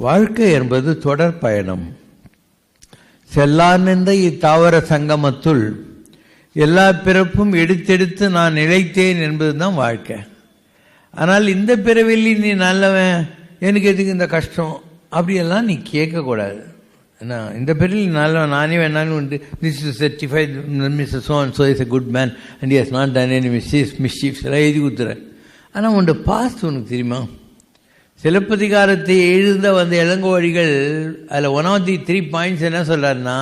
வாழ்க்கை என்பது தொடர் பயணம். செல்லானந்த இத்தாவர சங்கமத்துள் எல்லா பிறப்பும் எடுத்தெடுத்து நான் நிலைத்தேன் என்பதுதான் வாழ்க்கை. ஆனால் இந்த பிறவியில் நீ நல்லவன், எனக்கு எதுக்கு இந்த கஷ்டம் அப்படியெல்லாம் நீ கேட்கக்கூடாது. ஏன்னா இந்த பிறவியில் நல்லவன், நானே வேணாலும் உண்டு, this is certified mister so and so is a good man and he has not done any mischiefs எல்லாம் எழுதி கொடுத்துறேன். ஆனால் உன்னோட பாஸ்ட் உனக்கு தெரியுமா? சிலப்பதிகாரத்தை எழுத வந்த இளங்கோவடிகள் அதில் 1 of the 3 points என்ன சொல்கிறாருன்னா,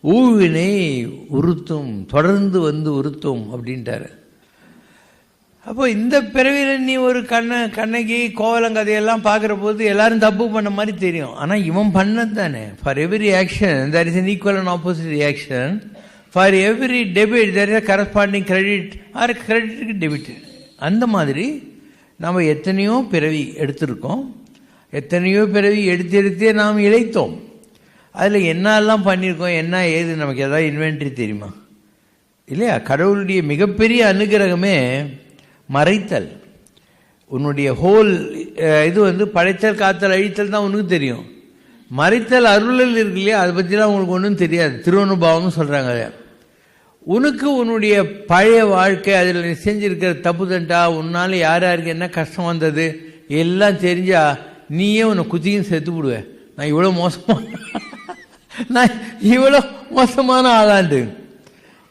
ஊழ்வினை உறுத்தும், தொடர்ந்து வந்து உறுத்தும் அப்படின்ட்டார். அப்போ இந்த பிறவியில் நீ ஒரு கண்ணகி கோவலங்கதையெல்லாம் பார்க்குற போது எல்லாரும் தப்பு பண்ண மாதிரி தெரியும். ஆனால் இவன் பண்ணது தானே. For every action there is an equal and opposite reaction. For every debit there is a corresponding credit or கிரெடிட்டுக்கு டெபிட். அந்த மாதிரி நம்ம எத்தனையோ பிறவி எடுத்திருக்கோம், எத்தனையோ பிறவி எடுத்தே நாம் இழைத்தோம். அதில் என்னெல்லாம் பண்ணியிருக்கோம், என்ன ஏது நமக்கு ஏதாவது இன்வென்ட்ரி தெரியுமா? இல்லையா? கடவுளுடைய மிகப்பெரிய அனுகிரகமே மறைத்தல். உன்னுடைய ஹோல் இது படைத்தல் காத்தல் அழித்தல் தான் உனக்கு தெரியும். மறைத்தல் அருளல் இருக்கு இல்லையா, அதை பற்றிலாம் உங்களுக்கு ஒன்றும் தெரியாது. திருவனுபாவம்னு சொல்கிறாங்க. உனக்கு உன்னுடைய பழைய வாழ்க்கை, அதில் நீ செஞ்சிருக்கிற தப்பு தண்டா, உன்னால் யார் யாருக்கு என்ன கஷ்டம் வந்தது எல்லாம் தெரிஞ்சா நீயே உன்னை குத்தியும் செத்து விடுவேன். நான் இவ்வளோ மோசமான ஆளாண்டு.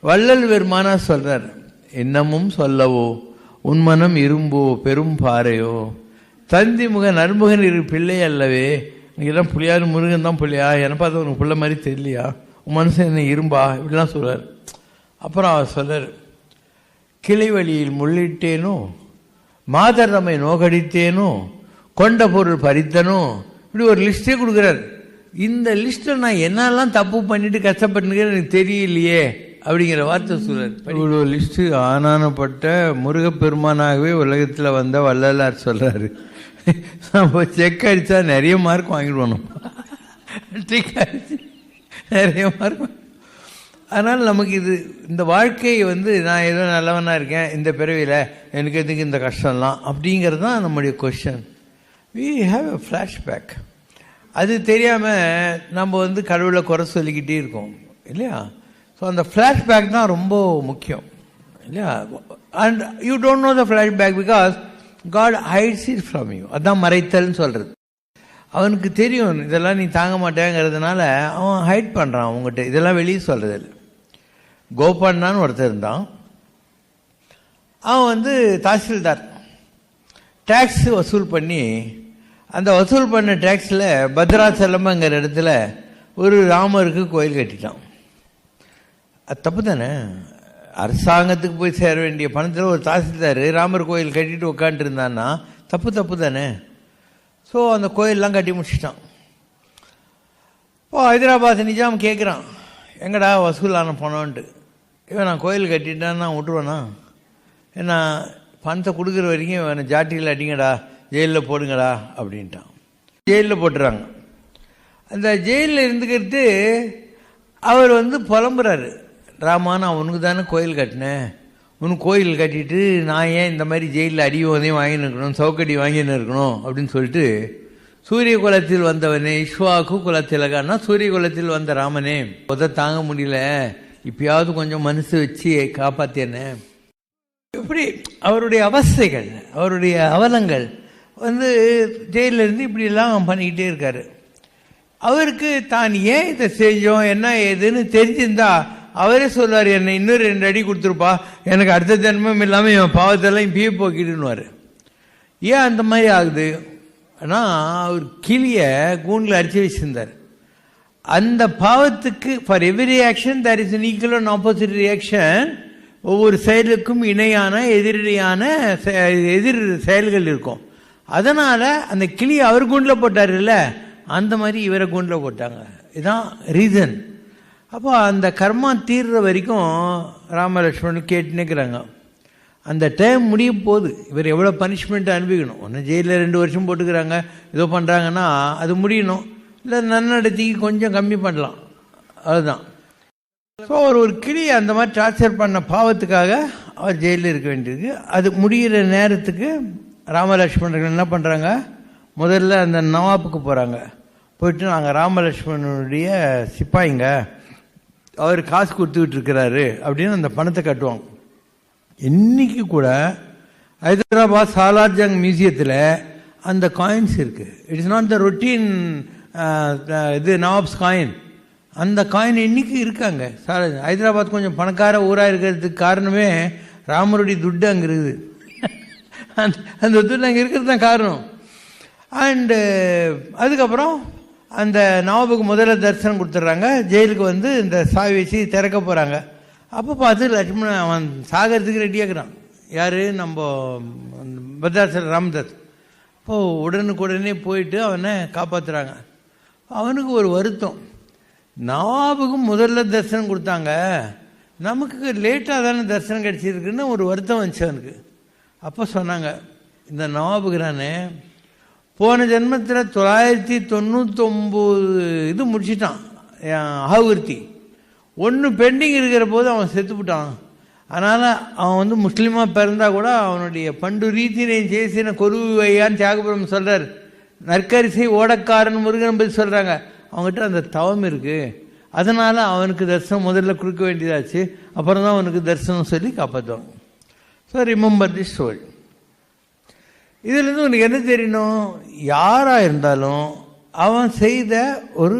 வள்ளல் பெருமானா சொல்றார், இன்னமும் சொல்லவோ உன்மனம் இரும்போ பெரும் பாறையோ, தந்தி முக நறுமுகன் இரு பிள்ளை அல்லவே. நீங்கெல்லாம் புள்ளியாரு முருகன் தான் பிள்ளையா, என்னை பார்த்தா உனக்கு பிள்ளை மாதிரி தெரியலையா, உன் மனுஷன் என்ன இரும்பா, இப்படிலாம் சொல்றார். அப்புறம் அவர் சொல்றார், கிளை வழியில் முள்ளிட்டேனோ, மாதர் நம்மை நோகடித்தேனோ, கொண்ட பொருள் பறித்தனோ, இப்படி ஒரு லிஸ்டே கொடுக்குறார். இந்த லிஸ்ட்டில் நான் என்னெல்லாம் தப்பு பண்ணிட்டு கஷ்டப்பட்டுக்கிறேன் எனக்கு தெரியலையே அப்படிங்கிற வார்த்தை சொல்றார். இவ்வளோ லிஸ்ட்டு ஆனானப்பட்ட முருகப்பெருமானாகவே உலகத்தில் வந்த வள்ளலார் சொல்றாரு. நம்ம செக் அடித்தா நிறைய மார்க் வாங்கிடுவோம், டிக் அடிச்சு நிறைய மார்க். அதனால் நமக்கு இந்த வாழ்க்கையை நான் ஏதோ நல்லவனாக இருக்கேன் இந்த பிறவியில், எனக்கு எதுக்கு இந்த கஷ்டம்லாம் அப்படிங்கிறது தான் நம்முடைய question. We have a flashback. அது தெரியாமல் நம்ம கடவுளை குறை சொல்லிக்கிட்டே இருக்கோம் இல்லையா? ஸோ அந்த ஃப்ளாஷ்பேக் தான் ரொம்ப முக்கியம் இல்லையா? And you don't know the flashback because God hides it from you. அதான் மறைத்தல்னு சொல்கிறது. அவனுக்கு தெரியும் இதெல்லாம் நீ தாங்க மாட்டேங்கிறதுனால அவன் ஹைட் பண்ணுறான் அவங்ககிட்ட, இதெல்லாம் வெளியே சொல்கிறது. கோபான்னான்னு ஒருத்தர் இருந்தான். அவன் தாசில்தார். டேக்ஸ் வசூல் பண்ணி, அந்த வசூல் பண்ண டேக்ஸில் பத்ராச்சலம்ங்கிற இடத்துல ஒரு ராமருக்கு கோயில் கட்டிட்டான். அது தப்பு தானே? அரசாங்கத்துக்கு போய் சேர வேண்டிய பணத்தில் ஒரு தாசில்தார் ராமர் கோயில் கட்டிட்டு உட்காந்துருந்தான்னா தப்பு தானே? ஸோ அந்த கோயிலெலாம் கட்டி முடிச்சிட்டான். இப்போ ஹைதராபாத் நிஜாம் கேட்குறான், எங்கடா வசூலான பணம்ன்ட்டு. இவன் நான் கோயில் கட்டிட்டான்னு நான் விட்டுருவேண்ணா, ஏன்னா பணத்தை கொடுக்குற வரைக்கும் இவனை ஜாட்டியில் அடிங்கடா, ஜெயிலில் போடுங்கடா அப்படின்ட்டான். ஜெயிலில் போட்டுறாங்க. அந்த ஜெயிலில் இருந்துக்கிட்டு அவர் புலம்புறாரு, ராமா நான் உனக்கு தானே கோயில் கட்டினேன், உனக்கு கோயில் கட்டிட்டு நான் ஏன் இந்த மாதிரி ஜெயிலில் அடியோதையும் வாங்கின்னு இருக்கணும், சவுக்கடி வாங்கின்னு இருக்கணும் அப்படின்னு சொல்லிட்டு, சூரிய குலத்தில் வந்தவனே இஷ்வாக்கு குலத்திலகான்னா சூரிய குலத்தில் வந்த ராமனே, தாங்க முடியல, இப்பயாவது கொஞ்சம் மனசு வச்சு காப்பாத்தியனே. இப்படி அவருடைய அவஸ்தைகள், அவருடைய அவலங்கள் ஜெயிலிருந்து இப்படிலாம் பண்ணிக்கிட்டே இருக்காரு. அவருக்கு தான் ஏன் இதை செஞ்சோம் என்ன ஏதுன்னு தெரிஞ்சிருந்தா அவரே சொல்வார், என்னை இன்னும் 2 அடி கொடுத்துருப்பா, எனக்கு அடுத்த ஜென்மம் இல்லாமல் என் பாவத்தெல்லாம் இப்பயே போக்கிடுன்னுவார். ஏன் அந்த மாதிரி ஆகுது? ஆனால் அவர் கிளியை கூண்டில் அடித்து வச்சுருந்தார். அந்த பாவத்துக்கு for every action there is an equal and opposite reaction. ஒவ்வொரு செயலுக்கும் இணையான எதிரடியான எதிர் செயல்கள் இருக்கும். அதனால் அந்த கிளியை அவர் கூண்டில் போட்டார் இல்லை, அந்த மாதிரி இவரை கூண்டில் போட்டாங்க. இதுதான் ரீசன். அப்போ அந்த கர்மா தீர்ற வரைக்கும் ராமலட்சுமணன் கேட்டுன்னுக்கிறாங்க. அந்த டைம் முடிய போகுது, இவர் எவ்வளோ பனிஷ்மெண்ட் அனுப்பிக்கணும். ஒன்று ஜெயிலில் 2 வருஷம் போட்டுக்கிறாங்க, ஏதோ பண்ணுறாங்கன்னா அது முடியணும், இல்லை நன்னடத்திக்கு கொஞ்சம் கம்மி பண்ணலாம், அதுதான். ஸோ ஒரு கிளியை அந்த மாதிரி டார்ச்சர் பண்ண பாவத்துக்காக அவர் ஜெயிலில் இருக்க வேண்டியிருக்கு. அது முடிகிற நேரத்துக்கு ராமலட்சுமணர்கள் என்ன பண்ணுறாங்க, முதல்ல அந்த நவாப்புக்கு போகிறாங்க. போயிட்டு நாங்கள் ராமலட்சுமணனுடைய சிப்பாயிங்க, அவர் காசு கொடுத்துக்கிட்டு இருக்கிறாரு அப்படின்னு அந்த பணத்தை கட்டுவாங்க. இன்னைக்கு கூட ஹைதராபாத் சாலார்ஜங் மியூசியத்தில் அந்த காயின்ஸ் இருக்குது. இட்ஸ் நாட் த ரொட்டீன் இது நவாப்ஸ் காயின். அந்த காயின் இன்னைக்கு இருக்காங்க. ஹைதராபாத் கொஞ்சம் பணக்கார ஊராக இருக்கிறதுக்கு காரணமே ராமருடைய துட்டு அங்கே இருக்குது. அந்த துட்டு அங்கே இருக்கிறது தான் காரணம். அண்டு அதுக்கப்புறம் அந்த நவாபுக்கு முதல்ல தரிசனம் கொடுத்துட்றாங்க. ஜெயிலுக்கு வந்து இந்த சாவி வச்சு திறக்க போகிறாங்க. அப்போ பார்த்து லட்சுமணன் அவன் சாகிறதுக்கு ரெடியாகிறான். யார்? நம்ம பத்ராசல ராமதாஸ். இப்போது உடனுக்குடனே போயிட்டு அவனை காப்பாற்றுறாங்க. அவனுக்கு ஒரு வருத்தம், நவாபுக்கு முதல்ல தரிசனம் கொடுத்தாங்க, நமக்கு லேட்டாக தானே தரிசனம் கிடச்சிருக்குன்னு ஒரு வருத்தம் வந்துச்சு அவனுக்கு. அப்போ சொன்னாங்க, இந்த நவாபுகிறானே போன ஜென்மத்தில் 999 இது முடிச்சிட்டான் ஆகுர்த்தி. ஒன்று பெண்டிங் இருக்கிற போது அவன் செத்துவிட்டான். அதனால் அவன் வந்து முஸ்லீமாக பிறந்தால் கூட அவனுடைய பண்டு ரீதினை சேசின கொருவையான்னு தியாகபுரம் சொல்கிறார். நற்கரிசை ஓடக்காரன் முருகன் பற்றி சொல்கிறாங்க. அவங்ககிட்ட அந்த தவம் இருக்குது. அதனால் அவனுக்கு தரிசனம் முதல்ல கொடுக்க வேண்டியதாச்சு. அப்புறம் தான் அவனுக்கு தரிசனம் சொல்லி காப்பாற்றுவாங்க. So remember the story. இதிலேருந்து உனக்கு என்ன தெரியணும்? யாராக இருந்தாலும் அவன் செய்த ஒரு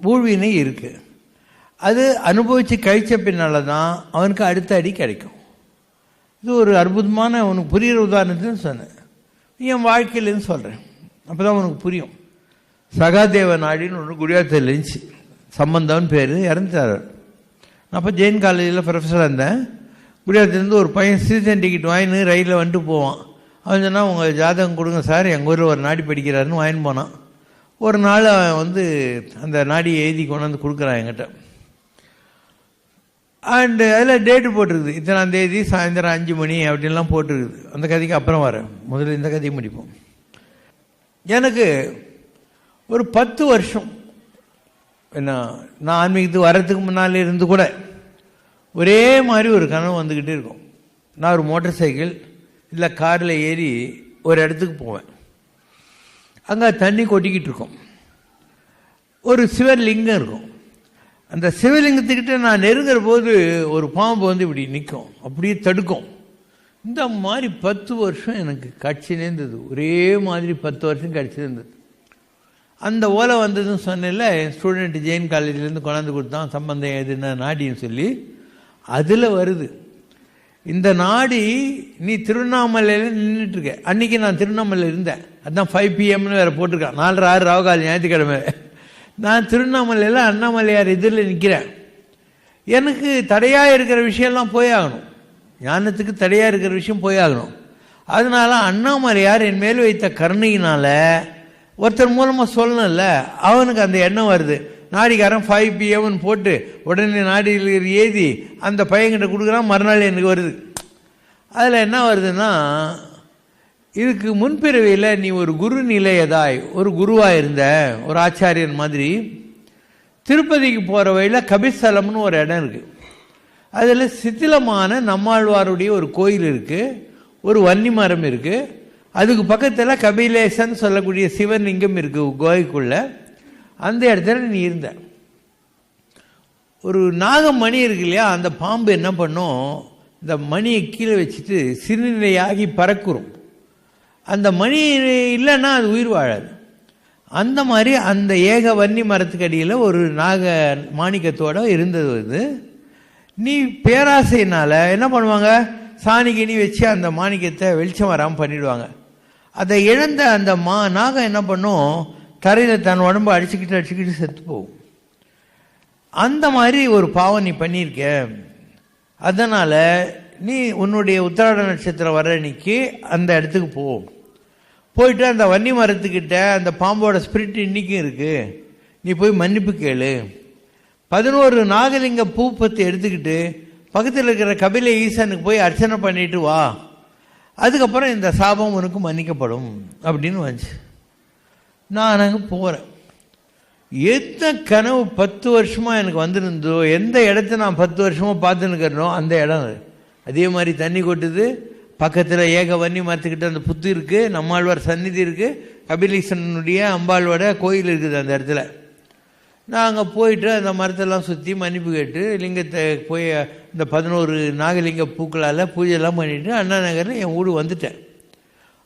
ஊழ்வினை இருக்குது. அது அனுபவித்து கழித்த பின்னால் தான் அவனுக்கு அடுத்த அடி கிடைக்கும். இது ஒரு அற்புதமான அவனுக்கு புரிகிற உதாரணத்துன்னு சொன்னேன். என் வாழ்க்கையிலேருந்து சொல்கிறேன், அப்போ தான் உனக்கு புரியும். சகாதேவ நாடின்னு ஒன்று குடியாத்தில் இருந்துச்சு. சம்பந்தம்னு பேர், இறந்துட்டார். நான் அப்போ ஜெயின் காலேஜில் ப்ரொஃபஸராக இருந்தேன். குடியாத்துலேருந்து ஒரு பையன் சீசன் டிக்கெட் வாங்கின்னு ரயிலில் வந்துட்டு போவான். அவன் சொன்னால் உங்கள் ஜாதகம் கொடுங்க சார், எங்கள் ஊரில் ஒரு நாடி படிக்கிறாருன்னு வாங்கின்னு போனான். ஒரு நாள் அவன் வந்து அந்த நாடியை எழுதி கொண்டாந்து கொடுக்குறான் என்கிட்ட. அண்டு அதில் டேட்டு போட்டிருக்குது, இத்தனாம் தேதி சாயந்தரம் 5 மணி அப்படின்லாம் போட்டிருக்குது. அந்த கதைக்கு அப்புறம் வரேன், முதல்ல இந்த கதையை முடிப்போம். எனக்கு ஒரு 10 வருஷம் என்ன, நான் ஆன்மீகத்துக்கு வர்றதுக்கு முன்னால் இருந்து கூட ஒரே மாதிரி ஒரு கனவு வந்துக்கிட்டே இருக்கும். நான் ஒரு மோட்டார் சைக்கிள் இல்லை காரில் ஏறி ஒரு இடத்துக்கு போவேன். அங்கே தண்ணி கொட்டிக்கிட்டு இருக்கும். ஒரு சிவலிங்கம் இருக்கும். அந்த சிவலிங்கத்துக்கிட்ட நான் நெருங்குற போது ஒரு பாம்பு வந்து இப்படி நிற்கும், அப்படியே தடுக்கும். இந்த மாதிரி 10 வருஷம் எனக்கு காட்சியிலே இருந்தது. ஒரே மாதிரி 10 வருஷம் காட்சியிலே இருந்தது. அந்த ஓலை வந்ததுன்னு சொன்னேன்ல, என் ஸ்டூடெண்ட் ஜெயின் காலேஜ்லேருந்து கொண்டாந்து கொடுத்தான், சம்பந்தம் எதுன்னா நாடின்னு சொல்லி. அதில் வருது, இந்த நாடி நீ திருவண்ணாமலையில் நின்றுட்டுருக்க. அன்றைக்கி நான் திருவண்ணாமலையில் இருந்தேன். அதுதான் 5 PM வேறு போட்டிருக்கான், 4 6 ராவுகால் ஞாயிற்றுக்கிழமை. நான் திருவண்ணாமலையில் அண்ணாமலையார் எதிரில் நிற்கிறேன். எனக்கு தடையாக இருக்கிற விஷயம்லாம் போயாகணும், ஞானத்துக்கு தடையாக இருக்கிற விஷயம் போயாகணும். அதனால அண்ணாமலையார் என் மேல் வைத்த கருணையினால் ஒருத்தர் மூலமாக சொல்லணும்ல, அவனுக்கு அந்த எண்ணம் வருது. நாடிக்காரன் 5 PM போட்டு உடனே நாடியில் ஏதி அந்த பையன்கிட்ட கொடுக்குறான். மறுநாள் எனக்கு வருது. அதில் என்ன வருதுன்னா, இதுக்கு முன்பிறவியில் நீ ஒரு குரு நிலையதாய் ஒரு குருவாக இருந்த, ஒரு ஆச்சாரியன் மாதிரி. திருப்பதிக்கு போகிற வழியில் கபிஸ்தலம்னு ஒரு இடம் இருக்குது. அதில் சித்திலமான நம்மாழ்வாருடைய ஒரு கோயில் இருக்குது, ஒரு வன்னி மரம் இருக்குது. அதுக்கு பக்கத்தில் கபிலேசன் சொல்லக்கூடிய சிவலிங்கம் இருக்குது கோயிலுக்குள்ளே. அந்த இடத்துல நீ இருந்த. ஒரு நாகமணி இருக்கு இல்லையா, அந்த பாம்பு என்ன பண்ணும், இந்த மணியை கீழே வச்சுட்டு சிறுநிலையாகி பறக்குறோம். அந்த மணி இல்லைன்னா அது உயிர் வாழாது. அந்த மாதிரி அந்த ஏக வன்னி மரத்துக்கு அடியில் ஒரு நாக மாணிக்கத்தோடு இருந்தது. வந்து நீ பேராசையினால் என்ன பண்ணுவாங்க, சாணிகிணி வச்சு அந்த மாணிக்கத்தை வெளிச்சம் வராமல் பண்ணிடுவாங்க. அதை இழந்த அந்த நாகம் என்ன பண்ணும், தரையில் தன் உடம்பு அடிச்சுக்கிட்டு செத்து போகும். அந்த மாதிரி ஒரு பாவம் நீ பண்ணியிருக்க. அதனால் நீ உன்னுடைய உத்திராட நட்சத்திரம் வர அன்னைக்கு அந்த இடத்துக்கு போயிட்டு அந்த வன்னி மரத்துக்கிட்ட அந்த பாம்போட ஸ்பிரிட் இன்றைக்கும் இருக்குது, நீ போய் மன்னிப்பு கேளு. 11 நாகலிங்க பூப்பத்தை எடுத்துக்கிட்டு பக்கத்தில் இருக்கிற கபில ஈசனுக்கு போய் அர்ச்சனை பண்ணிட்டு வா, அதுக்கப்புறம் இந்த சாபம் உனக்கு மன்னிக்கப்படும் அப்படின்னு வந்துச்சு. நான் அங்கே போகிறேன். எந்த கனவு 10 வருஷமாக எனக்கு வந்துருந்தோ, எந்த இடத்த நான் 10 வருஷமாக பார்த்துன்னுக்கிறனோ அந்த இடம் அதே மாதிரி தண்ணி கொட்டுது. பக்கத்தில் ஏக வன்னி மரத்துக்கிட்ட அந்த புத்து இருக்குது, நம்மாழ்வார் சந்நிதி இருக்குது, கபிலீசனுடைய அம்பாளோட கோயில் இருக்குது அந்த இடத்துல. நான் அங்கே போயிட்டு அந்த மரத்தெல்லாம் சுற்றி மன்னிப்பு கேட்டு லிங்கத்தை போய் இந்த 11 நாகலிங்க பூக்களால் பூஜையெல்லாம் பண்ணிவிட்டு அண்ணா நகரில் என் வீடு வந்துட்டேன்.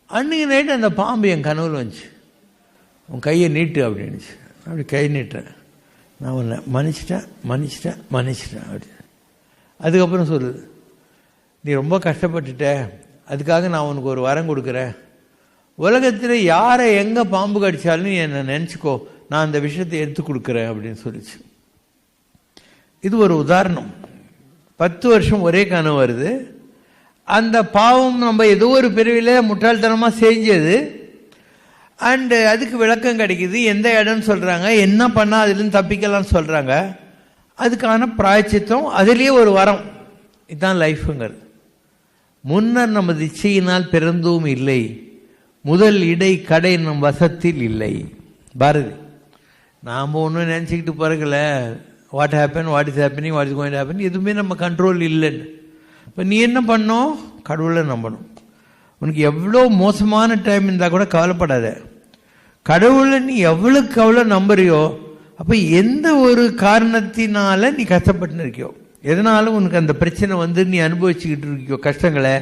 அன்றைக்கி நைட்டு அந்த பாம்பு என் கனவுல வந்துச்சு. உன் கையை நீட்டு அப்படின்னுச்சு. அப்படி கை நீட்டுறேன். நான் உன்னை மன்னிச்சிட்டேன் அப்படி. அதுக்கப்புறம் சொல்லுது, நீ ரொம்ப கஷ்டப்பட்டுட்ட, அதுக்காக நான் உனக்கு ஒரு வரம் கொடுக்குறேன். உலகத்தில் யாரை எங்கே பாம்பு கடித்தாலும் நீ என்னை நினச்சிக்கோ, நான் அந்த விஷயத்தை எடுத்து கொடுக்குறேன் அப்படின்னு சொல்லிச்சு. இது ஒரு உதாரணம். 10 வருஷம் ஒரே கனவு வருது. அந்த பாவம் நம்ம ஏதோ ஒரு பிரிவில் முட்டாள்தனமாக செஞ்சது. அண்டு அதுக்கு விளக்கம் கிடைக்குது. எந்த இடம்னு சொல்கிறாங்க, என்ன பண்ணால் அதுலேருந்து தப்பிக்கலாம்னு சொல்கிறாங்க. அதுக்கான பிராயச்சித்தம், அதுலேயே ஒரு வரம். இதுதான் லைஃபுங்கிறது. முன்னர் நமது இச்சையினால் பிறந்தும் இல்லை, முதல் இடை கடை நம் வசத்தில் இல்லை. பாரதி. நாம் ஒன்றும் நினச்சிக்கிட்டு பிறகுல what happen, what is happening, what is going to happen, எதுவுமே நம்ம கண்ட்ரோல் இல்லைன்னு. இப்போ நீ என்ன பண்ணணும், கடவுளை நம்பணும். உனக்கு எவ்வளோ மோசமான டைம் இருந்தால் கூட கவலைப்படாத. கடவுளை நீ எவ்வளோக்கு எவ்வளோ நம்புறியோ, அப்போ எந்த ஒரு காரணத்தினால நீ கஷ்டப்பட்டு இருக்கியோ, எதனாலும் உனக்கு அந்த பிரச்சனை வந்து நீ அனுபவிச்சுக்கிட்டு இருக்கியோ கஷ்டங்களை,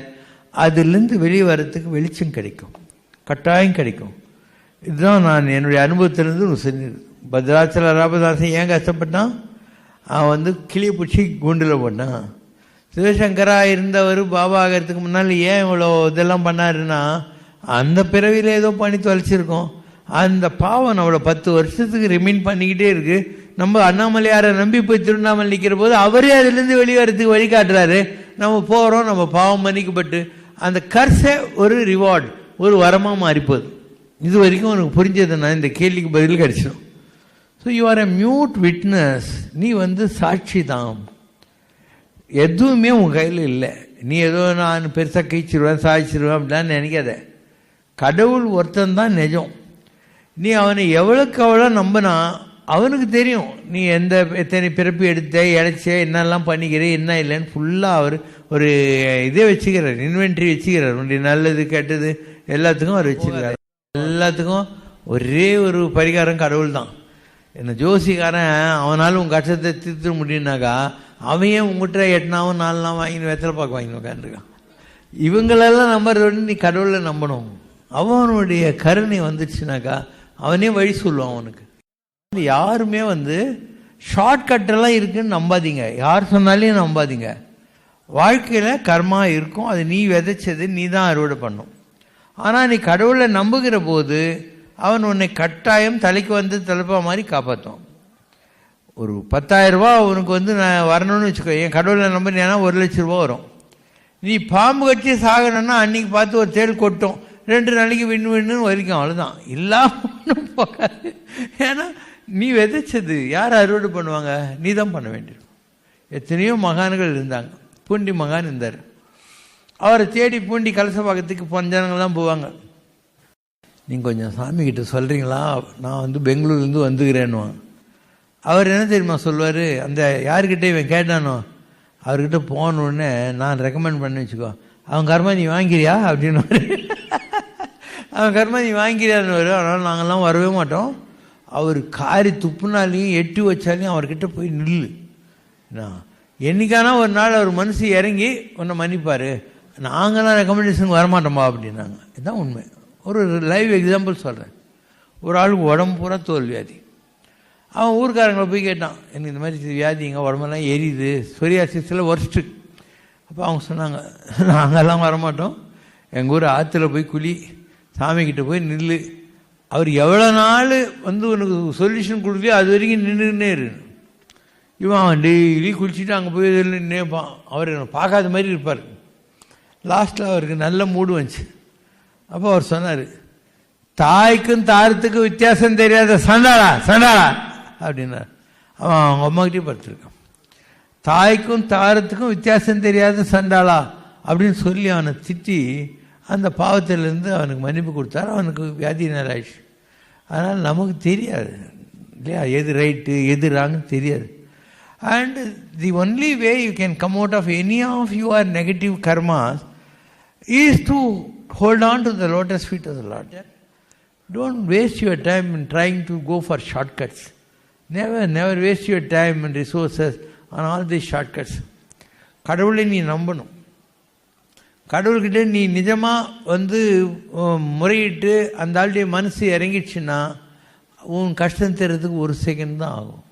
அதுலேருந்து வெளியே வர்றதுக்கு வெளிச்சம் கிடைக்கும், கட்டாயம் கிடைக்கும். இதுதான் நான் என்னுடைய அனுபவத்திலேருந்து சொன்னது. பத்ராச்சல ராமதாசன் ஏன் கஷ்டப்பட்டான்? அவன் வந்து கிளியை பிடிச்சி கூண்டில் போட்டான். சிவசங்கரா இருந்தவர் பாபா ஆகிறதுக்கு முன்னால் ஏன் இவ்வளோ இதெல்லாம் பண்ணாருன்னா, அந்த பிறவியில் ஏதோ பண்ணி தொலைச்சிருக்கோம். அந்த பாவம் நம்மளை 10 வருஷத்துக்கு ரிமைண்ட் பண்ணிக்கிட்டே இருக்குது. நம்ம அண்ணாமலையாரை நம்பி போய் திருவண்ணாமலை நிற்கிற போது அவரே அதுலேருந்து வெளியே வரத்துக்கு வழிகாட்டுறாரு. நம்ம போகிறோம், நம்ம பாவம் மன்னிக்கப்பட்டு அந்த கர்ஸை ஒரு ரிவார்டு, ஒரு வரமாக மாறிப்போகுது. இது வரைக்கும் உனக்கு புரிஞ்சதுன்னா இந்த கேள்விக்கு பதில் கிடைச்சிடும். So you are a mute witness. நீ வந்து சாட்சி தான். எதுவுமே உன் கையில் இல்லை. நீ ஏதோ நான் பெருசாக கீச்சிருவேன் சாதிச்சிருவேன் அப்படிலாம் நினைக்காத. கடவுள் ஒருத்தன் தான் நிஜம். நீ அவனை எவ்வளோக்கு எவ்வளோ நம்பினா அவனுக்கு தெரியும் நீ எத்தனை பிறப்பு எடுத்த, இழைச்ச, என்னெல்லாம் பண்ணிக்கிற, என்ன இல்லைன்னு ஃபுல்லாக அவர் ஒரு இதே வச்சுக்கிறார், இன்வென்ட்ரி வச்சுக்கிறார். உன்னுடைய நல்லது கெட்டது எல்லாத்துக்கும் அவர் வச்சுக்கிறார். எல்லாத்துக்கும் ஒரே ஒரு பரிகாரம் கடவுள் தான். என்ன ஜோசிக்காரன் அவனால் உன் கஷ்டத்தை தீர்த்து முடியும்னாக்கா அவன் உங்கள்கிட்ட 8 நாவும் 4 நாள் வாங்கி வெத்தலை பார்க்க வாங்கி உட்காந்துருக்கான். இவங்களெல்லாம் நம்புறத நீ கடவுளை நம்பணும். அவனுடைய கருணை வந்துடுச்சுனாக்கா அவனே வழி சொல்லுவான் அவனுக்கு. யாருமே வந்து ஷார்ட்கட்டெல்லாம் இருக்குன்னு நம்பாதீங்க. யார் சொன்னாலையும் நம்பாதீங்க. வாழ்க்கையில் கர்மா இருக்கும். அது நீ விதைச்சது நீ தான் அறுவடை பண்ணும். ஆனால் நீ கடவுளை நம்புகிற போது அவன் உன்னை கட்டாயம் தலைக்கு வந்து தலைப்பா மாதிரி காப்பாற்றுவான். ஒரு 10,000 ரூபா உனக்கு வந்து நான் வரணும்னு வச்சுக்கோ, என் கடவுளை நம்பினேன்னா 1,00,000 ரூபா வரும். நீ பாம்பு கட்சி சாகணும்னா அன்றைக்கி பார்த்து ஒரு தேள் கொட்டும், 2 நாளைக்கு விண்ணுன்னு வரைக்கும், அவ்வளோதான். இல்லாமல் போகாது. ஏன்னா நீ விதைச்சது யார் அறுவடை பண்ணுவாங்க? நீ தான் பண்ண வேண்டியிருக்கும். எத்தனையோ மகான்கள் இருந்தாங்க. பூண்டி மகான் இருந்தார். அவரை தேடி பூண்டி கலசபாக்கத்துக்கு பஞ்சானங்கள்லாம் போவாங்க. நீங்கள் கொஞ்சம் சாமிக்கிட்ட சொல்கிறீங்களா, நான் வந்து பெங்களூர்லேருந்து வந்துக்கிறேன்னுவாங்க. அவர் என்ன தெரியுமா சொல்லுவார், அந்த யார்கிட்ட இவன் கேட்டானோ அவர்கிட்ட போனோடனே நான் ரெக்கமெண்ட் பண்ணி வச்சுக்கோ, அவன் கர்மா நீ வாங்கிறியா அப்படின்னு. அவன் கர்மா நீ வாங்கிறியான்னு வரும். அதனால் நாங்கள்லாம் வரவே மாட்டோம். அவர் காரி துப்புனாலையும் எட்டி வச்சாலையும் அவர்கிட்ட போய் நில்லு. என்னைக்கானா ஒரு நாள் அவர் மனசு இறங்கி உன்னை மன்னிப்பார். நாங்களாம் ரெக்கமெண்டேஷனுக்கு வரமாட்டோமா அப்படின்னாங்க. இதுதான் உண்மை. ஒரு லைவ் எக்ஸாம்பிள் சொல்கிறேன். ஒரு ஆளுக்கு உடம்பு பூரா தோல் வியாதி. அவன் ஊருக்காரங்களை போய் கேட்டான், எனக்கு இந்த மாதிரி வியாதி எங்கள் உடம்பெல்லாம் எரியுது, சொரியாசிஸில் ஒர்ஸ்ட்டு. அப்போ அவங்க சொன்னாங்க, நாங்கள்லாம் வரமாட்டோம், எங்கள் ஊர் ஆற்றுல போய் குழி, சாமிக்கிட்ட போய் நில்லு, அவர் எவ்வளோ நாள் வந்து உனக்கு சொல்யூஷன் கொடுக்கலையோ அது வரைக்கும் நின்றுன்னே இரு. இவன் அவன் டெய்லி குளிச்சுட்டு அங்கே போய் நின்றுப்பான். அவர் பார்க்காத மாதிரி இருப்பார். லாஸ்ட்டில் அவருக்கு நல்ல மூடு வந்துச்சு. அப்போ அவர் சொன்னார், தாய்க்கும் தாரத்துக்கும் வித்தியாசம் தெரியாத சண்டாளா சண்டாளா அப்படின்னார். அவன் அவங்க அம்மாக்கிட்டே படுத்துருக்கான். தாய்க்கும் தாரத்துக்கும் வித்தியாசம் தெரியாத சண்டாளா அப்படின்னு சொல்லி அவனை திட்டி அந்த பாவத்திலேருந்து அவனுக்கு மன்னிப்பு கொடுத்தார். அவனுக்கு வியாதி நேராயிடுச்சு. அதனால் நமக்கு தெரியாது இல்லையா, எது ரைட்டு எது ராங்குன்னு தெரியாது. And the only way you can come out of any of your negative karmas is to hold on to the lotus feet of the Lord. Don't waste your time in trying to go for shortcuts. Never waste your time and resources on all these shortcuts. கடவுளை நீ நம்பணும். கடவுள்கிட்ட நீ நிஜமாக முறையிட்டு அந்த ஆளுடைய மனசு இறங்கிடுச்சுன்னா உன் கஷ்டம் தெரியறதுக்கு 1 செகண்ட் தான் ஆகும்.